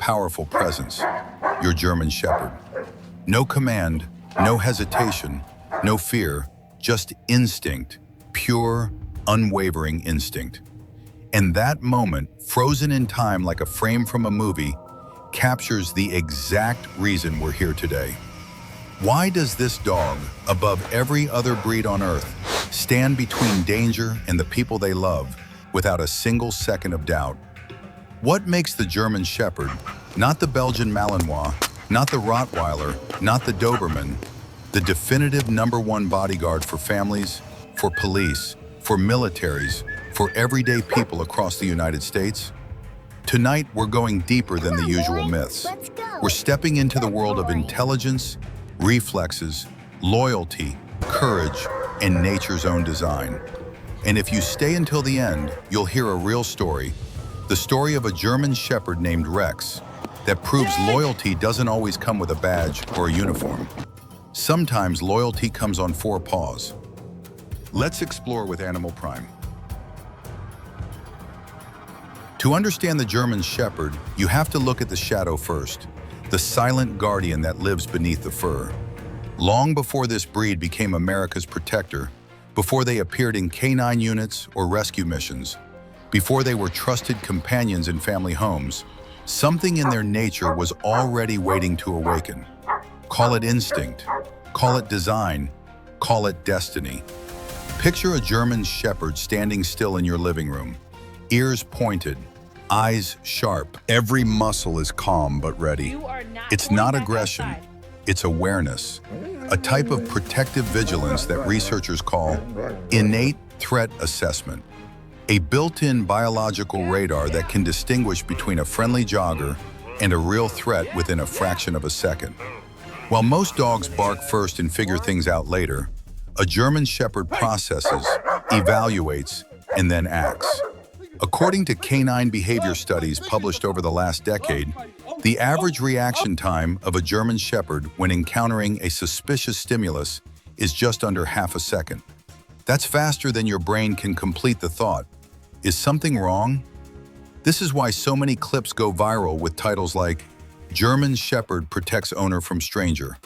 powerful presence, your German Shepherd. No command, no hesitation, no fear, just instinct, pure, unwavering instinct. And that moment, frozen in time like a frame from a movie, captures the exact reason we're here today. Why does this dog, above every other breed on earth, stand between danger and the people they love without a single second of doubt? What makes the German Shepherd, not the Belgian Malinois, not the Rottweiler, not the Doberman, the definitive #1 bodyguard for families, for police, for militaries, for everyday people across the United States? Tonight, we're going deeper than the usual myths. We're stepping into the world of intelligence, reflexes, loyalty, courage, and nature's own design. And if you stay until the end, you'll hear a real story, the story of a German Shepherd named Rex, that proves loyalty doesn't always come with a badge or a uniform. Sometimes loyalty comes on 4 paws. Let's explore with Animal Prime. To understand the German Shepherd, you have to look at the shadow first, the silent guardian that lives beneath the fur. Long before this breed became America's protector, before they appeared in canine units or rescue missions, before they were trusted companions in family homes, something in their nature was already waiting to awaken. Call it instinct, call it design, call it destiny. Picture a German Shepherd standing still in your living room, ears pointed, eyes sharp. Every muscle is calm but ready. It's not aggression, it's awareness, a type of protective vigilance that researchers call innate threat assessment, a built-in biological radar that can distinguish between a friendly jogger and a real threat within a fraction of a second. While most dogs bark first and figure things out later, a German Shepherd processes, evaluates, and then acts. According to canine behavior studies published over the last decade, the average reaction time of a German Shepherd when encountering a suspicious stimulus is just under half a second. That's faster than your brain can complete the thought. Is something wrong? This is why so many clips go viral with titles like "German Shepherd protects owner from stranger"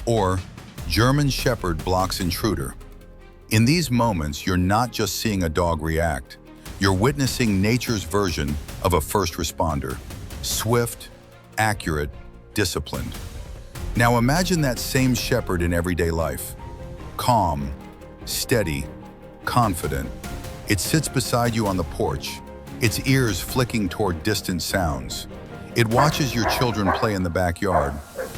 or "German Shepherd blocks intruder." In these moments, you're not just seeing a dog react. You're witnessing nature's version of a first responder, swift, accurate, disciplined. Now imagine that same shepherd in everyday life. Calm, steady, confident. It sits beside you on the porch, its ears flicking toward distant sounds. It watches your children play in the backyard,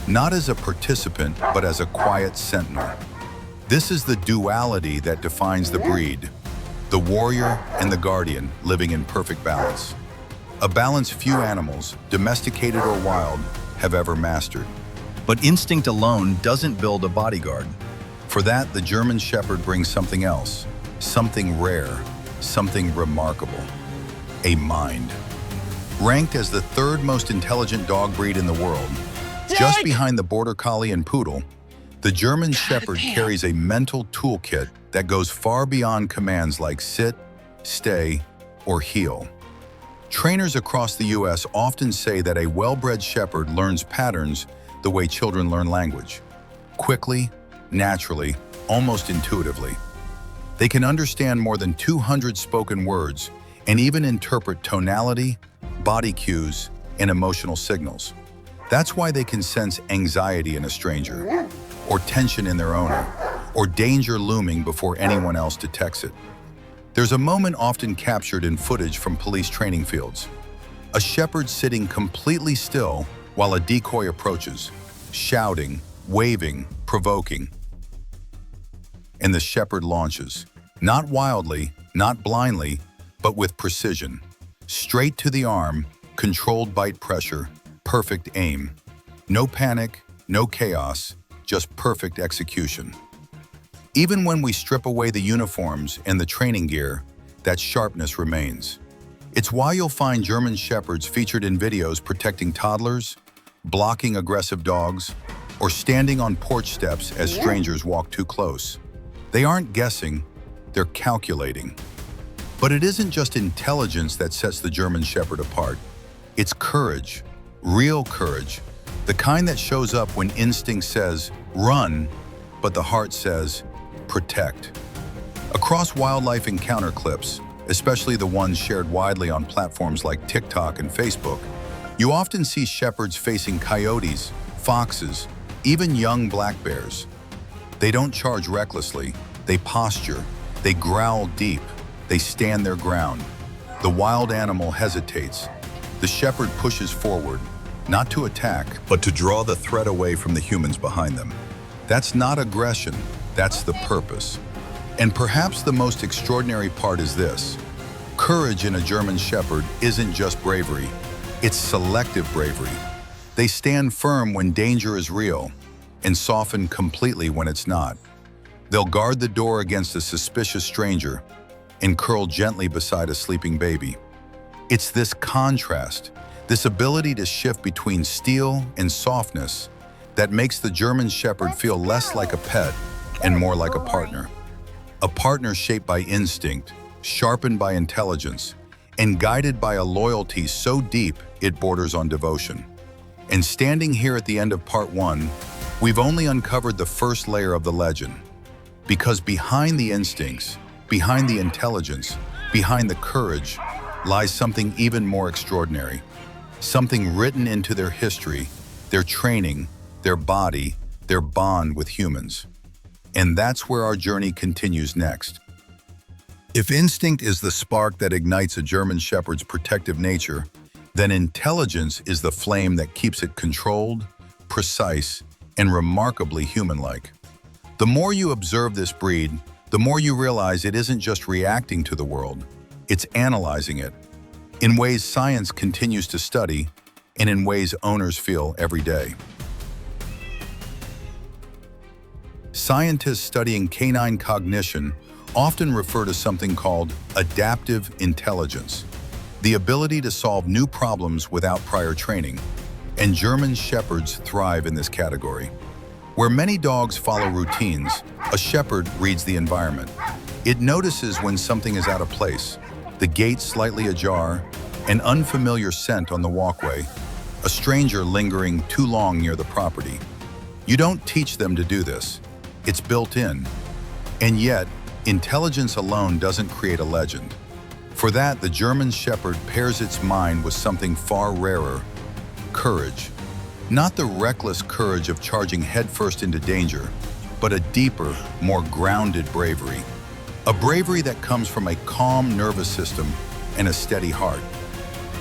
not as a participant, but as a quiet sentinel. This is the duality that defines the breed. The warrior and the guardian living in perfect balance. A balance few animals, domesticated or wild, have ever mastered. But instinct alone doesn't build a bodyguard. For that, the German Shepherd brings something else, something rare, something remarkable: a mind. Ranked as the 3rd most intelligent dog breed in the world, just behind the Border Collie and Poodle, the German Shepherd carries a mental toolkit that goes far beyond commands like sit, stay, or heel. Trainers across the US often say that a well-bred shepherd learns patterns the way children learn language. Quickly, naturally, almost intuitively. They can understand more than 200 spoken words and even interpret tonality, body cues, and emotional signals. That's why they can sense anxiety in a stranger, or tension in their owner, or danger looming before anyone else detects it. There's a moment often captured in footage from police training fields. A shepherd sitting completely still while a decoy approaches, shouting, waving, provoking. And the shepherd launches, not wildly, not blindly, but with precision. Straight to the arm, controlled bite pressure, perfect aim. No panic, no chaos, just perfect execution. Even when we strip away the uniforms and the training gear, that sharpness remains. It's why you'll find German Shepherds featured in videos protecting toddlers, blocking aggressive dogs, or standing on porch steps as strangers walk too close. They aren't guessing, they're calculating. But it isn't just intelligence that sets the German Shepherd apart. It's courage, Real courage, the kind that shows up when instinct says, run, but the heart says, protect. Across wildlife encounter clips, especially the ones shared widely on platforms like TikTok and Facebook, you often see shepherds facing coyotes, foxes, even young black bears. They don't charge recklessly, they posture, they growl deep, they stand their ground. The wild animal hesitates. The shepherd pushes forward, not to attack, but to draw the threat away from the humans behind them. That's not aggression, that's the purpose. And perhaps the most extraordinary part is this. Courage in a German shepherd isn't just bravery, it's selective bravery. They stand firm when danger is real and soften completely when it's not. They'll guard the door against a suspicious stranger and curl gently beside a sleeping baby. It's this contrast, this ability to shift between steel and softness, that makes the German shepherd feel less like a pet and more like a partner. A partner shaped by instinct, sharpened by intelligence, and guided by a loyalty so deep it borders on devotion. And standing here at the end of part 1, we've only uncovered the first layer of the legend. Because behind the instincts, behind the intelligence, behind the courage, lies something even more extraordinary. Something written into their history, their training, their body, their bond with humans. And that's where our journey continues next. If instinct is the spark that ignites a German shepherd's protective nature, then intelligence is the flame that keeps it controlled, precise, and remarkably human-like. The more you observe this breed, the more you realize it isn't just reacting to the world, it's analyzing it, in ways science continues to study and in ways owners feel every day. Scientists studying canine cognition often refer to something called adaptive intelligence, the ability to solve new problems without prior training, and German shepherds thrive in this category. Where many dogs follow routines, a shepherd reads the environment. It notices when something is out of place, the gate slightly ajar, an unfamiliar scent on the walkway, a stranger lingering too long near the property. You don't teach them to do this. It's built in. And yet, intelligence alone doesn't create a legend. For that, the German shepherd pairs its mind with something far rarer: courage. Not the reckless courage of charging headfirst into danger, but a deeper, more grounded bravery. A bravery that comes from a calm nervous system and a steady heart.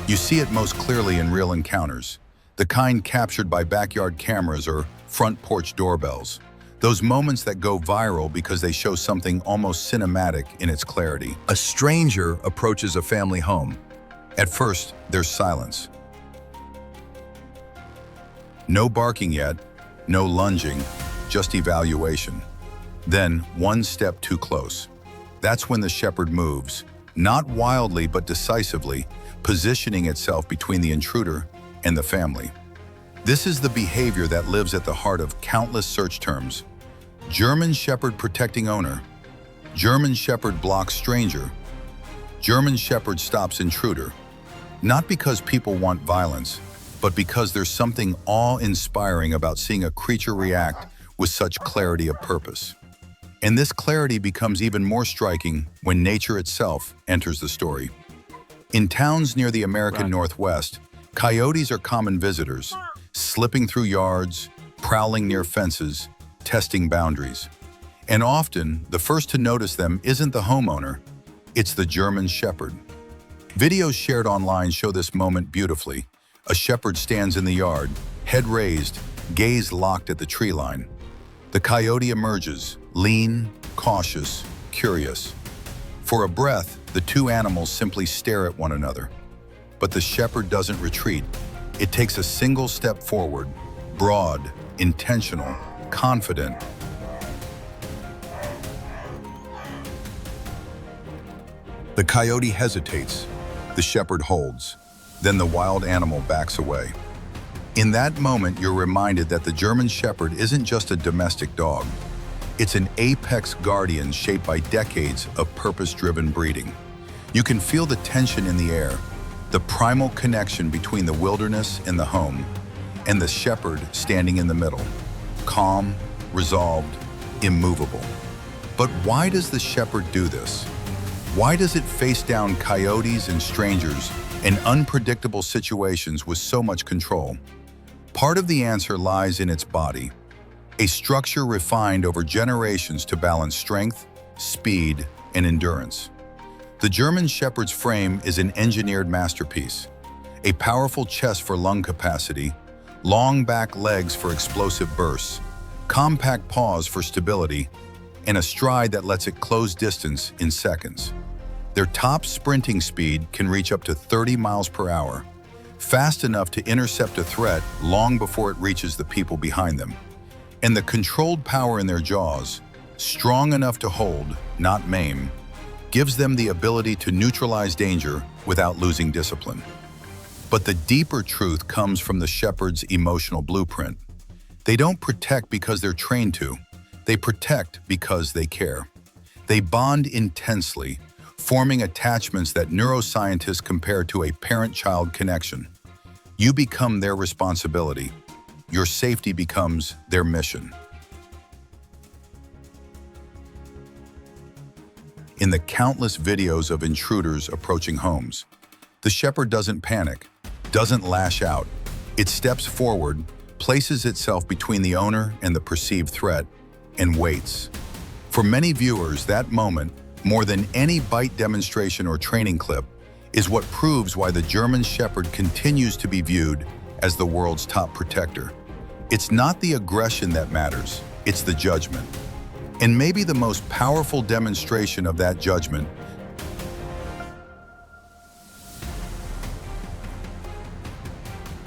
You see it most clearly in real encounters, the kind captured by backyard cameras or front porch doorbells. Those moments that go viral because they show something almost cinematic in its clarity. A stranger approaches a family home. At first, there's silence. No barking yet, no lunging, just evaluation. Then, one step too close. That's when the shepherd moves, not wildly but decisively, positioning itself between the intruder and the family. This is the behavior that lives at the heart of countless search terms. German shepherd protecting owner, German shepherd blocks stranger, German shepherd stops intruder. Not because people want violence, but because there's something awe-inspiring about seeing a creature react with such clarity of purpose. And this clarity becomes even more striking when nature itself enters the story. In towns near the American Northwest, coyotes are common visitors, slipping through yards, prowling near fences, testing boundaries. And often, the first to notice them isn't the homeowner, it's the German shepherd. Videos shared online show this moment beautifully. A shepherd stands in the yard, head raised, gaze locked at the tree line. The coyote emerges, lean, cautious, curious. For a breath, the two animals simply stare at one another. But the shepherd doesn't retreat. It takes a single step forward, broad, intentional, confident. The coyote hesitates. The shepherd holds. Then the wild animal backs away. In that moment, you're reminded that the German shepherd isn't just a domestic dog. It's an apex guardian shaped by decades of purpose-driven breeding. You can feel the tension in the air, the primal connection between the wilderness and the home, and the shepherd standing in the middle, calm, resolved, immovable. But why does the shepherd do this? Why does it face down coyotes and strangers in unpredictable situations with so much control? Part of the answer lies in its body, a structure refined over generations to balance strength, speed, and endurance. The German Shepherd's frame is an engineered masterpiece, a powerful chest for lung capacity, long back legs for explosive bursts, compact paws for stability, and a stride that lets it close distance in seconds. Their top sprinting speed can reach up to 30 miles per hour, fast enough to intercept a threat long before it reaches the people behind them. And the controlled power in their jaws, strong enough to hold, not maim, gives them the ability to neutralize danger without losing discipline. But the deeper truth comes from the shepherd's emotional blueprint. They don't protect because they're trained to. They protect because they care. They bond intensely, forming attachments that neuroscientists compare to a parent-child connection. You become their responsibility. Your safety becomes their mission. In the countless videos of intruders approaching homes, the shepherd doesn't panic, doesn't lash out. It steps forward, places itself between the owner and the perceived threat, and waits. For many viewers, that moment, more than any bite demonstration or training clip, is what proves why the German Shepherd continues to be viewed as the world's top protector. It's not the aggression that matters, it's the judgment. And maybe the most powerful demonstration of that judgment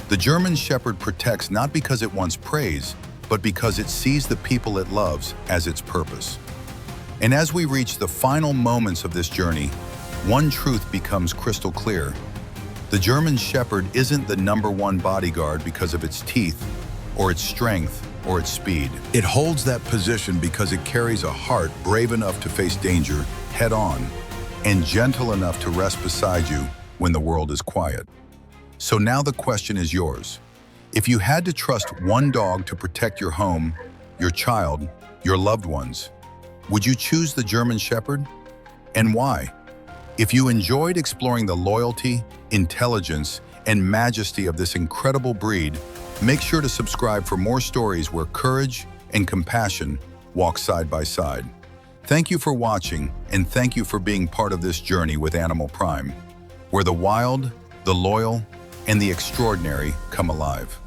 the German Shepherd protects not because it wants praise, but because it sees the people it loves as its purpose. And as we reach the final moments of this journey, one truth becomes crystal clear. The German Shepherd isn't the #1 bodyguard because of its teeth, or its strength, or its speed. It holds that position because it carries a heart brave enough to face danger head on, and gentle enough to rest beside you when the world is quiet. So now the question is yours. If you had to trust one dog to protect your home, your child, your loved ones, would you choose the German Shepherd? And why? If you enjoyed exploring the loyalty, intelligence, and majesty of this incredible breed, make sure to subscribe for more stories where courage and compassion walk side by side. Thank you for watching, and thank you for being part of this journey with Animal Prime, where the wild, the loyal, and the extraordinary come alive.